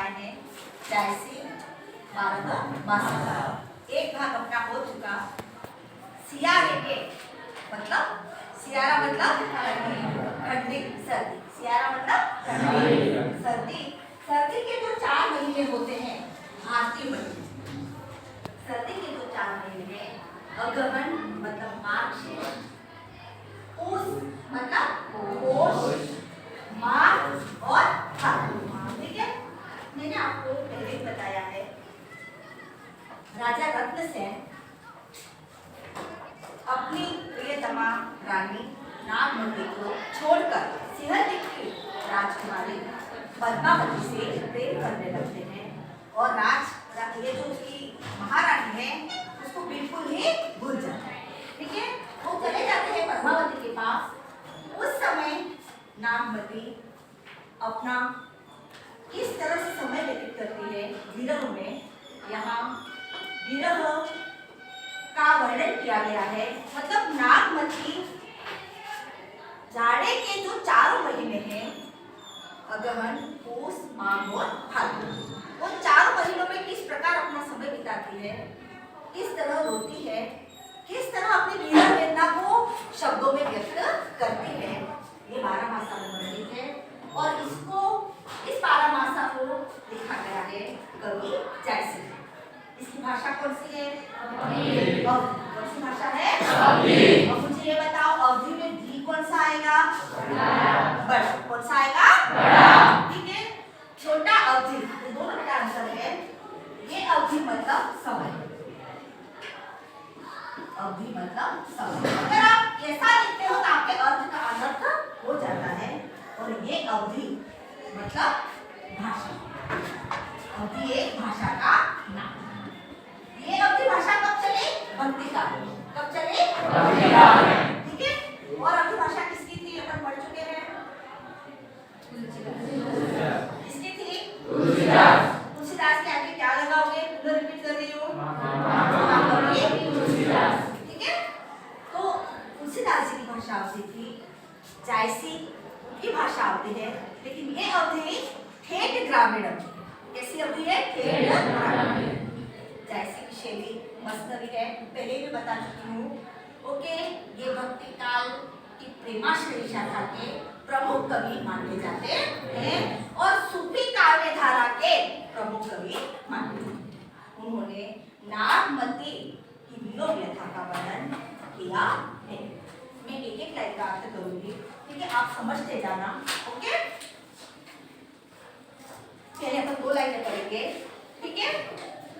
आए हैं जैसे 12 मासा। एक भाग अपना हो चुका। सियारे के मतलब सियारा मतलब ठंडी सर्दी। सियारा मतलब ठंडी सर्दी। सर्दी के जो 4 महीने होते हैं भारतीय महीने। सर्दी के जो 4 महीने अगहन मतलब मार्च, पूस मतलब पोष, माघ और फाल्गुन। ठीक है, मैंने आपको पहले ही बताया है राजा रत्नसेन अपनी प्रियतमा रानी नागमती को छोड़कर सिंहल की राजकुमारी पद्मावती से प्रेम करने लगते हैं और ये जो उसकी महारानी है उसको बिल्कुल ही भूल जाते हैं। ठीक है, वो चले जाते हैं पद्मावती के पास। उस समय नागमती अपना किस तरह से समय व्यतीत करती है विरह में, यहाँ विरह का वर्णन किया गया है। मतलब नागमती जाड़े के जो 4 महीने हैं अगहन, पूस, माघ और फाल्गुन, वो 4 महीनों में किस प्रकार अपना समय बिताती है, किस तरह रोती है, किस तरह अपनी विरह वेदना को शब्दों में व्यक्त करती है, ये 12 मासा में वर्णित है। और इस 12 मासा को लिखा गया है कवि जयसिंह। इसकी भाषा कौन सी है? कौन सी भाषा है? और मुझे ये बताओ अवधि में धी कौन सा आएगा? बड़ा। कौन सा आएगा? बड़ा। ठीक है, छोटा अवधि, ये दोनों का आंसर है। ये अवधि मतलब समय। अवधि मतलब समय। अगर आप ऐसा लिखते हो तो आपके अर्थ का अनर्थ हो जाता है। और ये अवधि मतलब भाषा। अवधि एक भाषा का नाम। ये अवधि भाषा कब चली? भक्ति काल में। कब चली? भक्ति काल में। ठीक है, और अवधि भाषा किसकी थी अपन पढ़ चुके हैं? किसकी थी? तुलसीदास। तुलसीदास के आगे क्या लगाओगे? पुनः रिपीट कर रही हूँ। तुलसीदास। ठीक है, तो तुलसीदास जी की भाषा अवधि थी। जायसी की भाषा अवधि है, लेकिन ये अवधि ठेठ ग्रामीण अवधि है। कैसी अवधि है? ठेठ ग्रामीण। जैसी की शैली मस्तवी है, पहले भी बता चुकी हूँ। ओके, ये भक्ति काल की प्रेमाश्रयी शाखा के प्रमुख कवि माने जाते हैं और सूफी काव्य धारा के प्रमुख कवि माने जाते हैं। उन्होंने नागमती की वियोग व्यथा का वर्णन किया है। मैं एक एक लाइन का अर्थ करूंगी, ठीक है, आप समझते जाना। ओके, पहले अपन 2 लाइनें पढ़ेंगे। ठीक है,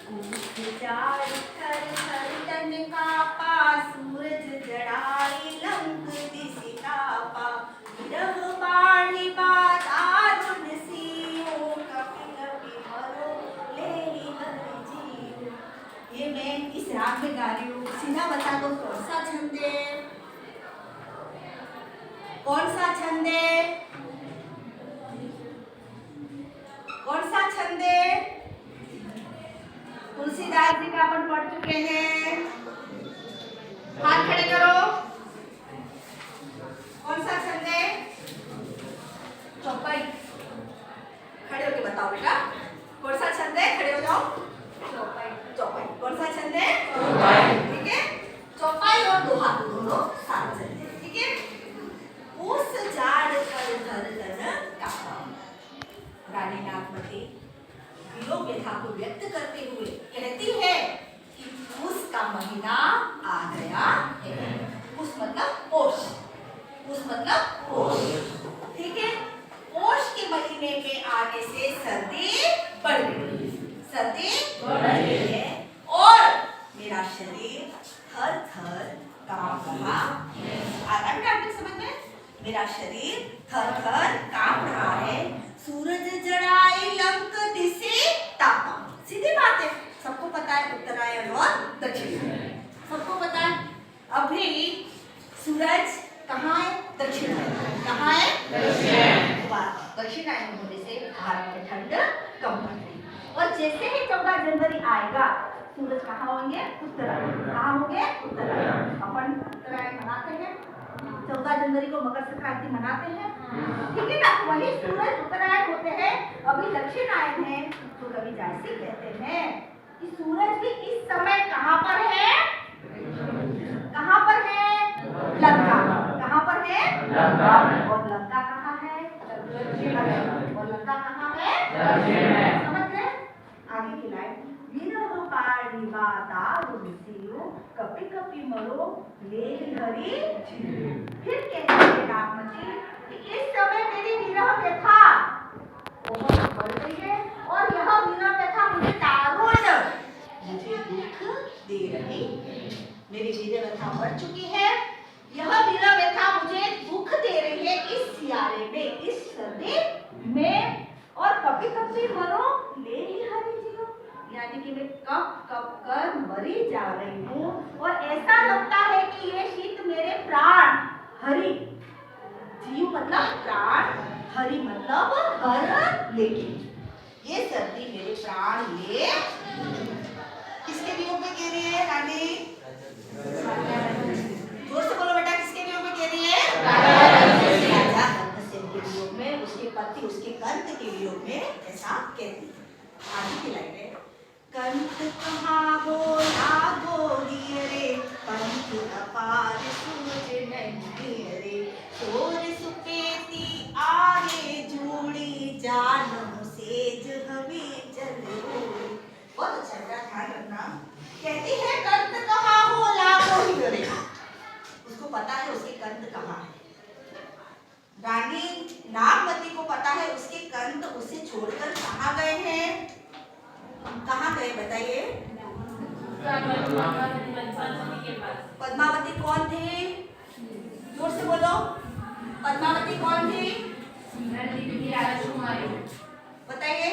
विचार कर कर तन कापा, सूरज जड़ाई लंक दिसि तापा, विरह बाढ़ि दारुण सीयो, कपि कपि मरो लेहि हरि जीव। ये मैं इस राग में गा रही हूँ। सीधा बता दो कौन सा छंद है? कौन सा छंद है? कौन सा छंद है? तुलसीदास जी का अपन पढ़ चुके हैं। हाथ खड़े करो। कौन सा छंद है? चौपाई। खड़े होके बताओ बेटा, कौन सा छंद है? खड़े हो जाओ। चौपाई। चौपाई कौन सा छंद है? चौपाई। ठीक है, चौपाई और दोहा दोनों साथ छंद है। ठीक है, उस जाड़ पर धर धर कापा। रानी नागमती वियोग व्यथा को व्यक्त करते हुए कहती है कि पूस का महीना आ गया है। पूस मतलब पोष। पूस मतलब पोष। ठीक है, पोष के महीने के आने से सर्दी बढ़ गई। सर्दी बढ़ गई है और मेरा शरीर थर थर कांप रहा है। आता है आपके समझ में? मेरा शरीर थर थर कांप रहा है। सूरज जड़ाई लंक दिसि तापा। सीधी बात है, सबको पता है उत्तरायण और दक्षिणायन, सबको पता है। अभी सूरज कहाँ है? दक्षिणायन। कहाँ है? दक्षिणायन। दक्षिणायन होने से भारत में ठंड कम पड़ रही। और जैसे ही 14 जनवरी आएगा सूरज कहाँ होंगे? उत्तरायण। कहाँ होंगे? उत्तरायण। अपन उत्तरायण मनाते हैं। 14 जनवरी को मकर संक्रांति मनाते हैं, ठीक है ना। वही सूरज उत्तरायण होते हैं, अभी दक्षिण आयन है, तो कवि जायसी कहते हैं कि सूरज भी इस समय कहाँ पर है? कहाँ पर है? लंका। कहाँ पर है? लंका में। और लंका कहाँ है? और लंका कहाँ है? समझ गए? आगे की लाइन, विरह पाणी बातारु सियो कपि कपि मरो ले हरि। फिर कहते हैं नागमती कि इस समय मेरी विरह व्यथा बहुत बढ़ गई है और यह विरह व्यथा मुझे दारुण, मुझे दुख दे रही है। मेरी विरह व्यथा बढ़ चुकी है, यह विरह व्यथा मुझे दुख दे रही है इस सियारे में, इस सर्दी में। और कभी कभी मरो ले हरि जियो, यानी कि मैं कब कब कर मरी जा रही हूँ और ऐसा लगता है कि ये शीत मेरे प्राण हरि, जीव मतलब प्राण, हरि मतलब हर लेकिन, ये सर्दी मेरे प्राण ले। किसके वियोग में कह रही है रानी? जोर से बोलो बेटा, किसके वियोग में कह रही है? राजा धर्मसेन के वियोग में, उसके पति उसके कंत के वियोग में ऐसा कहती है। आगे की लाइन है, कंत कहाँ हो लागो रे, पंथ अपार सूझ नहीं रे, सोर सुपेती आगे जूड़ी जानम सेज हवी जल होई। बहुत अच्छा बेटा, ध्यान रखना। कहती है कंत कहाँ हो लागो रे, उसको पता है उसके कंत कहाँ है। रानी नागमती को पता है उसके कंत उसे छोड़कर कहाँ गए हैं। कहाँ गए बताइए? पद्मावती कौन थी? जोर से बोलो, पद्मावती कौन थी? बताइए,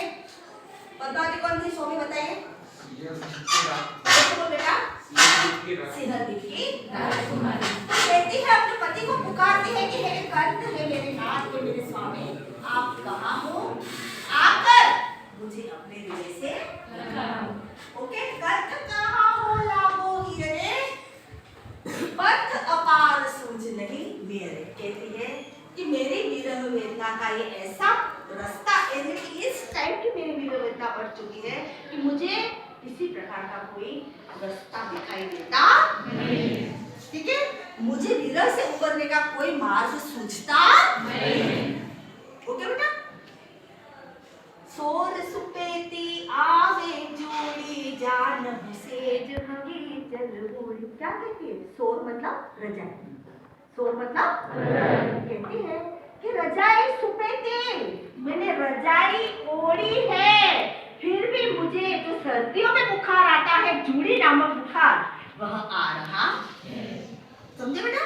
पद्मावती कौन थी? स्वामी बताइए बेटा। सिंहद्वीप की राजकुमारी। कहती है अपने पति को पुकारती है कि मेरे कंत है, मेरे नाथ है, मेरे स्वामी, आप कहाँ हो? आकर मुझे अपने हृदय से ओके। कंत कहाँ हो लागो रे, पंथ अपार सूझ नहीं मेरे। कहती है कि मेरी विरह वेदना का ये ऐसा रास्ता, इस टाइप की मेरी विरह वेदना बढ़ चुकी है कि मुझे इसी प्रकार का कोई रास्ता दिखाई देता नहीं, ठीक है। मुझे विरह से उबरने का कोई मार्ग सूझता नहीं। ओके बेटा। सोर सुपेती आवे जोड़ी जान सेज हवी जल होई। क्या कहती है? सोर मतलब रजाई, सोर मतलब कहती है कि रजाई सुपेती, मैंने रजाई ओढ़ी है, फिर भी मुझे जो सर्दियों में बुखार आता है, जूड़ी नामक बुखार, वह आ रहा है। समझे बेटा?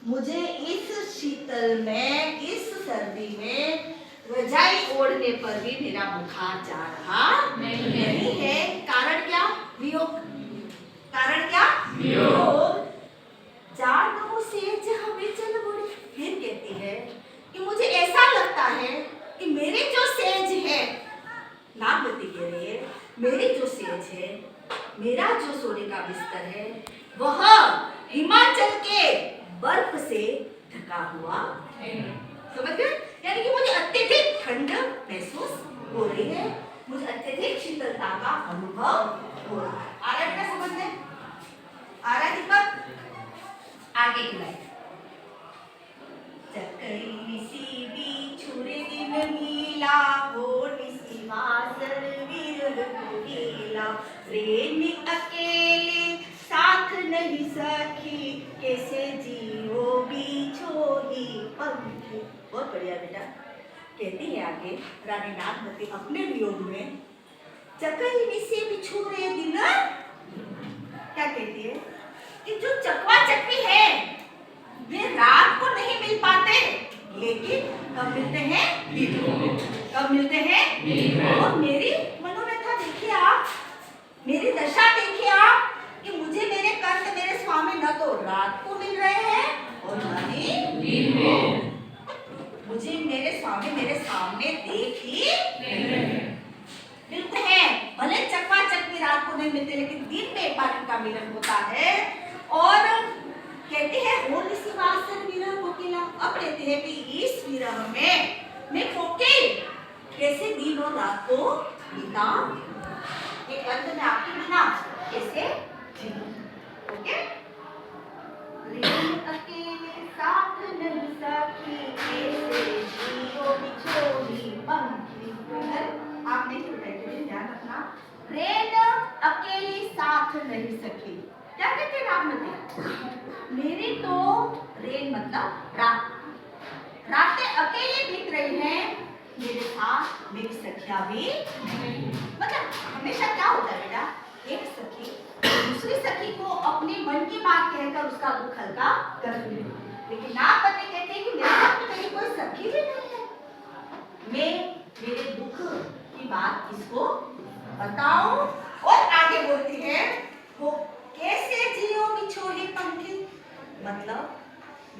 मुझे इस शीतल में, इस सर्दी में रजाई ओढ़ने पर भी मेरा बुखार जा रहा नहीं है। कारण क्या? वियोग। कारण क्या? वियोग। जानो सेज हमें चल बोली। फिर कहती है कि मुझे ऐसा लगता है कि मेरी जो सेज है, नागवती कह रही है, मेरी जो सेज है, मेरा जो सोने का बिस्तर है, वह हिमाचल के बर्फ से ढका हुआ है। समझ गए? यानी कि मुझे अत्यधिक ठंड महसूस हो रही है, मुझे अत्यधिक शीतलता का अनुभव हो रहा है। आ रहा है बेटा समझ में? आ रहा है दीपक? आगे की लाइन, चकई सी बिछुरे दिन नीला हो निसी वासर विरह कोकिला, प्रेमी अकेले साथ नहीं सखी, कैसे जियो बिछोही पंखी। बहुत बढ़िया बेटा। कहती है आगे रानी नागमती अपने वियोग में, चकई से बिछुरे दिन, क्या कहती है कि जो चकवा चकवी है वे रात को नहीं मिल पाते, लेकिन कब मिलते हैं? दिन को। कब मिलते हैं? और मेरी मनोव्यथा देखिए आप, मेरी दशा देखिए आप, कि मुझे मेरे कंत, मेरे स्वामी न तो रात को मिल रहे हैं और न ही दिन में। मुझे मेरे स्वामी मेरे सामने देख ही मिलते हैं। भले चकवा चकवी रात को नहीं मिलते, लेकिन दिन में एक बार इनका मिलन होता है। और कहते हैं हो निशिवासन विरह कोकिला। अब कहते हैं कि इस विरह में मैं कोकिल कैसे दिन और रात को बिताऊं, एक अर्थ में आपके बिना कैसे जीऊं। ओके, रेन अकेले साथ नहीं सकी, कैसे जियो बिछोड़ी पंखी। आप नहीं उठाइए, ध्यान रखना। रेन अकेली साथ नहीं सकी, क्या कहते हैं राममती? मेरी तो रेन मतलब रात, रातें अकेले बीत रही हैं, मेरे साथ मेरी सखियां भी नहीं। मतलब हमेशा क्या होता है बेटा, एक सखी दूसरी सखी को अपने मन की बात कहकर उसका दुख हल्का करती है, लेकिन नागपति कहते हैं कि मेरे साथ तो मेरी कोई सखी भी नहीं है, मैं मेरे दुख की बात किसको बताऊं। और आगे बोलती है वो कैसे जियो बिछोड़े पंखी, मतलब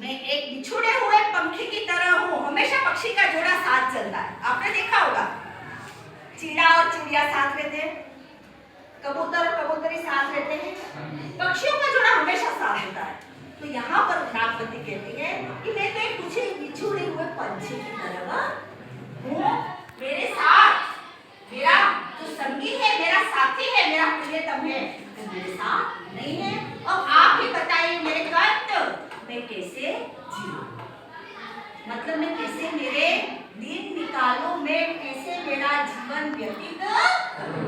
मैं एक बिछुड़े हुए पंखी की तरह हूँ। हमेशा पक्षी का जोड़ा साथ चलता है, आपने देखा होगा, चिड़ा और चिड़िया साथ रहते हैं, कबूतर और कबूतरी साथ रहते हैं, पक्षियों का जोड़ा हमेशा साथ होता है। तो यहाँ पर नागपति कहती है कि मैं तो एक कुछ बिछुड़े हुए पंछी की तरह हूँ, मेरे साथ मेरा जो संगी है, मेरा साथी है, मेरा प्रियतम है, वो मेरे साथ नहीं है। अब आप ही बताइए मेरे कष्ट मैं कैसे जीऊं, मतलब मैं कैसे मेरे दिन निकालूं, मैं कैसे मेरा जीवन व्यतीत करूं।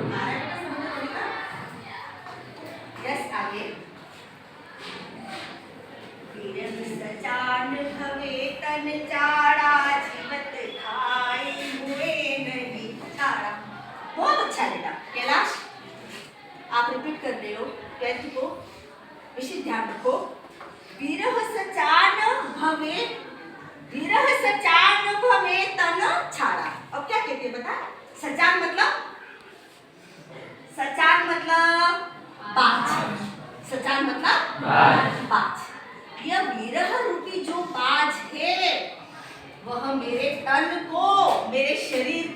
यस, आगे। विरह सचान भवे तन चाड़ा, जीवत खाए हुए नहीं छाड़ा। बहुत अच्छा बेटा कैलाश, आप रिपीट कर रहे हो, ट्वेल्थ को विशेष ध्यान रखो। विरह सचान भवे, विरह सचान भवे तन छाड़ा। अब क्या कहते हैं बता, सचान मतलब, सचान मतलब बाज, सचान मतलब बाज। यह विरह रूपी जो बाज है वह मेरे तन को, मेरे शरीर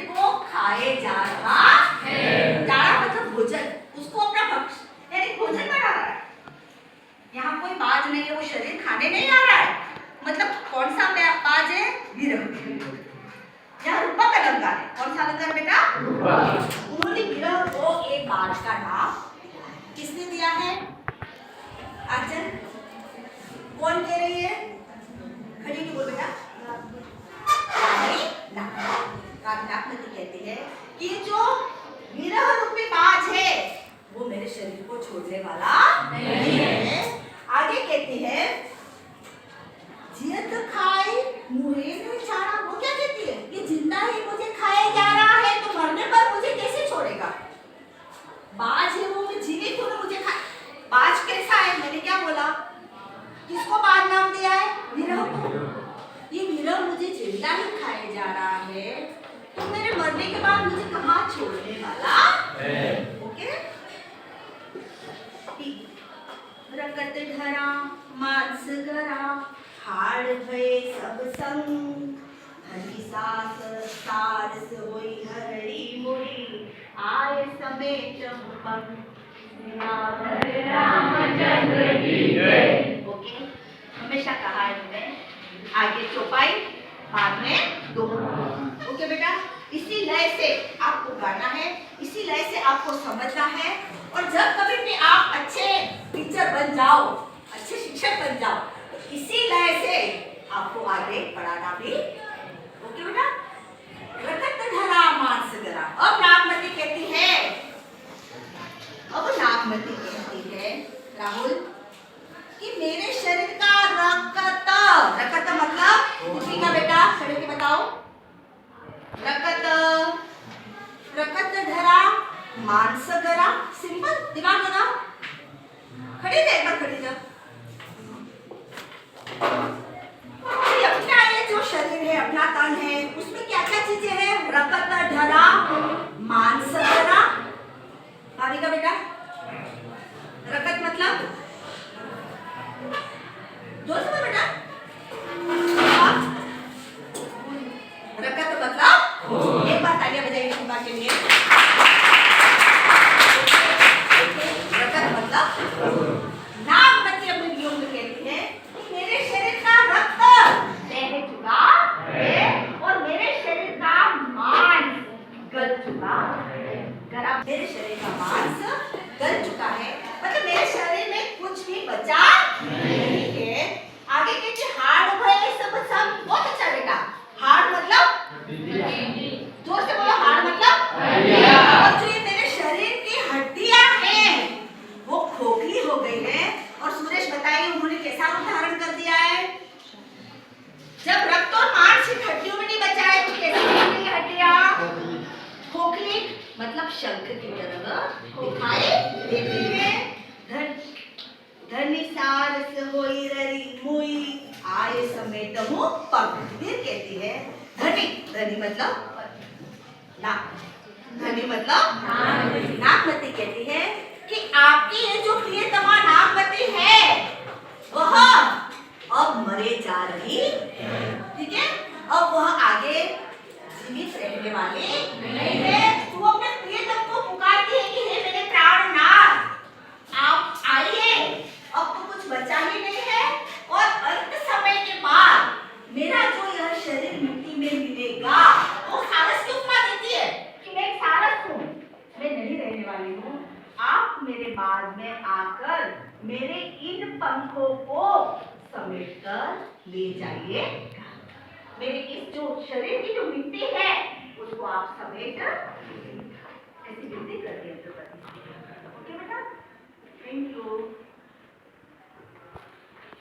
को खाए जा रहा है। जाड़ा मतलब भोजन, उसको अपना भक्ष यानी भोजन बना रहा है। यहाँ कोई बाज नहीं है, वो शरीर खाने नहीं आ रहा है, मतलब कौन सा बाज है, विरह। यहाँ रूपा का अलंकार है, कौन सा अलंकार बेटा, रूपा। उन्होंने विरह को एक बाज का नाम किसने दिया है, आचन कौन कह रही है, खड़ी होकर बोल बेटा, नागपति कहती है कि जो विरह रूपी बाज है वो मेरे शरीर को छोड़ने वाला नहीं है। आगे कहती है जियत खाई मुहे नहीं छाड़ा, वो क्या कहती है, ये जिंदा ही मुझे खाए जा रहा है, तो मरने पर मुझे कैसे छोड़ेगा। बाज है वो, मैं जीवित हूँ, मुझे खा। बाज कैसा है, मैंने क्या बोला, किसको बाज नाम दिया है, विरह को। ये विरह मुझे जिंदा ही खाए जा रहा है, तो मेरे मरने के बाद मुझे कहाँ छोड़ने वाला है। ओके, रकत धरा मांस गरा, हाड़ भये सब संग, हरी सास सारस होई हरड़ी मुड़ी, आए समेत रामचंद्र की जय। ओके, हमेशा कहा है मैंने, आगे चौपाई बाद में दोहा। ओके बेटा, इसी लय से आपको गाना है, इसी लय से आपको समझना है, और जब कभी भी आप अच्छे टीचर बन जाओ, अच्छे शिक्षक बन जाओ, तो इसी लय से आपको आगे पढ़ाना भी। ओके बेटा, रकत धरा मांस गरा। अब नागमती कहती है राहुल कि मेरे शरीर का रकत, रकत मतलब का बेटा, खड़े के बताओ, रकत, रकत धरा मांस गरा, सिंपल, दिमाग लगाओ, खड़े जा, एक बार खड़े जा। अपना ये जो शरीर है, अपना तन है, उसमें क्या क्या चीजें हैं, रकत धरा मांस गरा। भाभी का बेटा, रकत मतलब जोर से बोल बेटा, रकत मतलब, एक बार तालियां बजाइए शिवा के लिए। रकत मतलब नागमती मेरे शरीर का मांस गल चुका है, मतलब मेरे शरीर में कुछ भी बचा नहीं है। आगे कहते हाड़ भय सब बहुत अच्छा बेटा। हाड़ मतलब जोर से बोलो, हाड़ मतलब और जो ये मेरे शरीर की हड्डियां हैं वो खोखली हो गई है। और सुरेश बताइए उन्होंने कैसा रूप धारण कर दिया है? जब रक्त और मांस इन हड्डियों में नहीं बचा है तो कैसी होगी हड्डियां? खोखली, मतलब शंख की तरह खोखाई देती है। धनी सारस होई ररी मुई आए समेत हूँ पग। फिर कहती है धनी, धनी मतलब नाक, धनी मतलब नागवती कहती है कि आपकी ये जो प्रियतमा नागवती है वह अब मरे जा रही है, ठीक है? अब वह आगे जीवित रहने वाली नहीं है। तो वो अपने प्रियतम को पुकारती है कि हे मेरे प्राणनाथ, आप आइए, अब तो कुछ बचा ही नहीं है। और अंत समय के बाद मेरा जो यह शरीर मिट्टी में मिलेगा, वो सारस की उपमा देती है कि मैं एक सारस हूँ, मैं नहीं रहने वाली हूँ। आप मेरे बाद में आकर मेरे इन पंखों को समेट कर ले जाइएगा। मेरे इस जो शरीर की जो मिट्टी है उसको आप समेट ऐसी विनती करती है। ओके बेटा, थैंक यू।